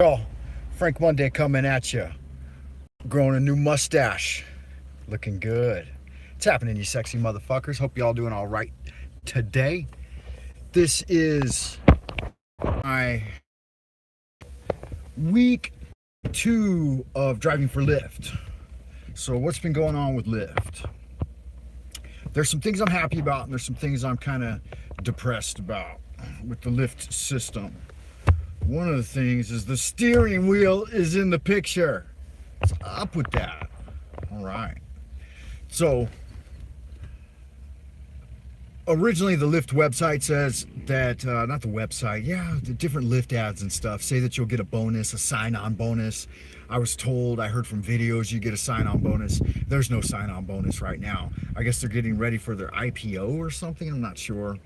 Girl, Frank Monday coming at you. Growing a new mustache. Looking good. What's happening, you sexy motherfuckers? Hope y'all doing all right today. This is my week 2 of driving for Lyft. So what's been going on with Lyft? There's some things I'm happy about, and there's some things I'm kind of depressed about with the Lyft system. One of the things is the steering wheel is in the picture. What's up with that? All right. So, originally the Lyft website says that, not the website, yeah, the different Lyft ads and stuff say that you'll get a bonus, a sign-on bonus. I was told, I heard from videos, you get a sign-on bonus. There's no sign-on bonus right now. I guess they're getting ready for their IPO or something, I'm not sure.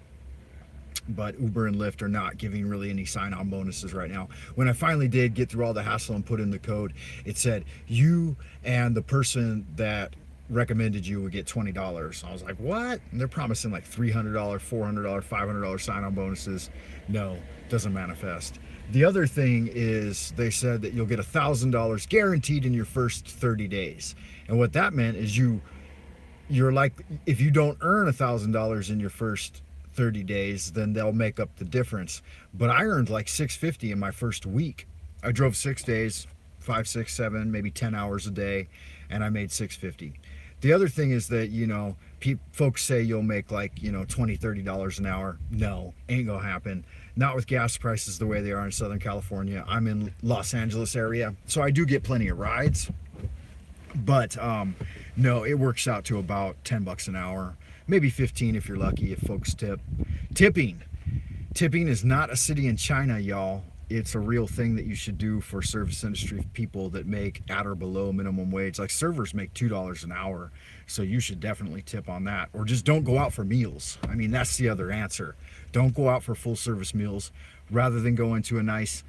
But Uber and Lyft are not giving really any sign-on bonuses right now. When I finally did get through all the hassle and put in the code, it said you and the person that recommended you would get $20. I was like, what? And they're promising like $300, $400, $500 sign-on bonuses. No, doesn't manifest. The other thing is they said that you'll get $1,000 guaranteed in your first 30 days. And what that meant is you're like, if you don't earn $1,000 in your first 30 days, then they'll make up the difference. But I earned like $650 in my first week. I drove 6 days, 5, 6, 7, maybe 10 hours a day, and I made $650. The other thing is that, folks say you'll make like, $20, $30 an hour. No, ain't gonna happen. Not with gas prices the way they are in Southern California. I'm in Los Angeles area, so I do get plenty of rides. But no, it works out to about 10 bucks an hour. Maybe 15 if you're lucky, if folks tip. Tipping is not a city in China, y'all. It's a real thing that you should do for service industry people that make at or below minimum wage. Like servers make $2 an hour, so you should definitely tip on that. Or just don't go out for meals. I mean, that's the other answer. Don't go out for full service meals. Rather than go into a nice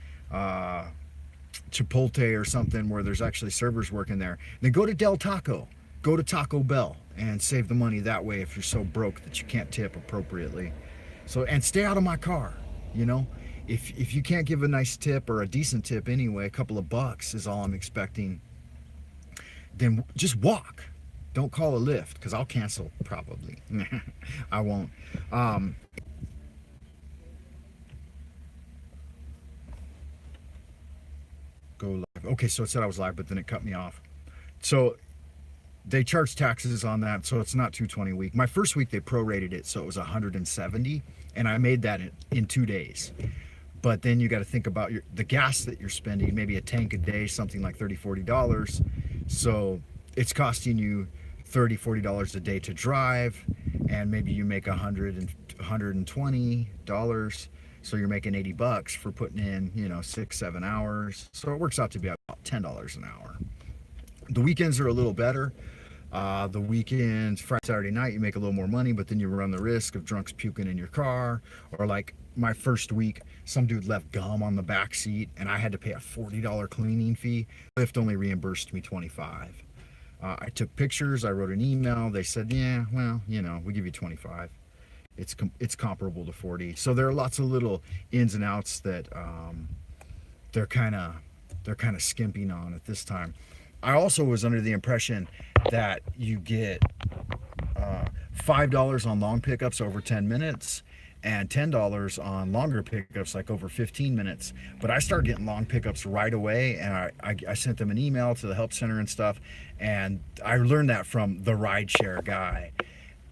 Chipotle or something where there's actually servers working there, then go to Del Taco. Go to Taco Bell and save the money that way if you're so broke that you can't tip appropriately. So, and stay out of my car, If you can't give a nice tip or a decent tip anyway, a couple of bucks is all I'm expecting, then just walk. Don't call a Lyft, because I'll cancel probably. I won't. Go live. Okay, so it said I was live, but then it cut me off. So they charge taxes on that, so it's not 220 a week. My first week they prorated it, so it was 170, and I made that in 2 days. But then you got to think about the gas that you're spending, maybe a tank a day, something like $30, $40. So it's costing you $30, $40 a day to drive, and maybe you make $120. So you're making 80 bucks for putting in, 6, 7 hours. So it works out to be about $10 an hour. The weekends are a little better. The weekends, Friday, Saturday night, you make a little more money, but then you run the risk of drunks puking in your car. Or like my first week, some dude left gum on the back seat and I had to pay a $40 cleaning fee. Lyft only reimbursed me $25. I took pictures, I wrote an email. They said, yeah, well, we give you $25. It's comparable to $40. So there are lots of little ins and outs that they're kind of skimping on at this time. I also was under the impression that you get $5 on long pickups over 10 minutes and $10 on longer pickups like over 15 minutes. But I started getting long pickups right away, and I sent them an email to the help center and stuff, and I learned that from the rideshare guy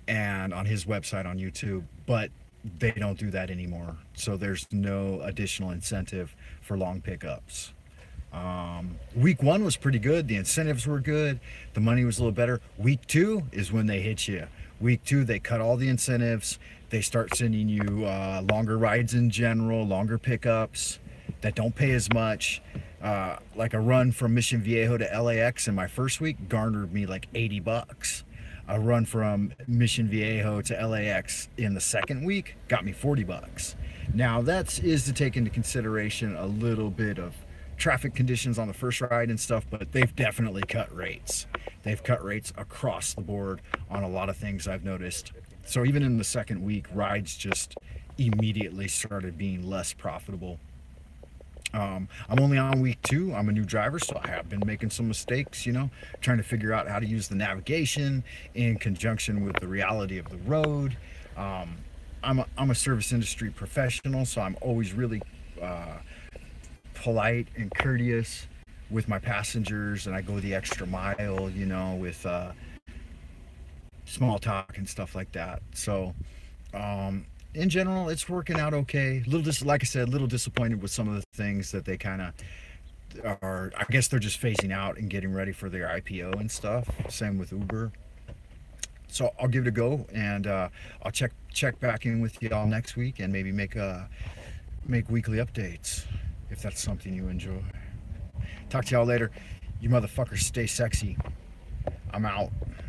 and on his website on YouTube. But they don't do that anymore, so there's no additional incentive for long pickups. Week 1 was pretty good. The incentives were good. The money was a little better. Week 2 is when they hit you. Week 2, they cut all the incentives. They start sending you longer rides in general, longer pickups that don't pay as much. Like a run from Mission Viejo to LAX in my first week garnered me like 80 bucks. A run from Mission Viejo to LAX in the second week got me 40 bucks. Now that is to take into consideration a little bit of traffic conditions on the first ride and stuff, but they've definitely cut rates. They've cut rates across the board on a lot of things I've noticed. So even in the second week, rides just immediately started being less profitable. I'm only on week 2. I'm a new driver, so I have been making some mistakes, trying to figure out how to use the navigation in conjunction with the reality of the road. Um, I'm a service industry professional, so I'm always really uh, polite and courteous with my passengers, and I go the extra mile, with small talk and stuff like that. So, in general, it's working out okay. Like I said, a little disappointed with some of the things that they kind of are. I guess they're just phasing out and getting ready for their IPO and stuff. Same with Uber. So I'll give it a go, and I'll check back in with y'all next week, and maybe make weekly updates if that's something you enjoy. Talk to y'all later. You motherfuckers stay sexy. I'm out.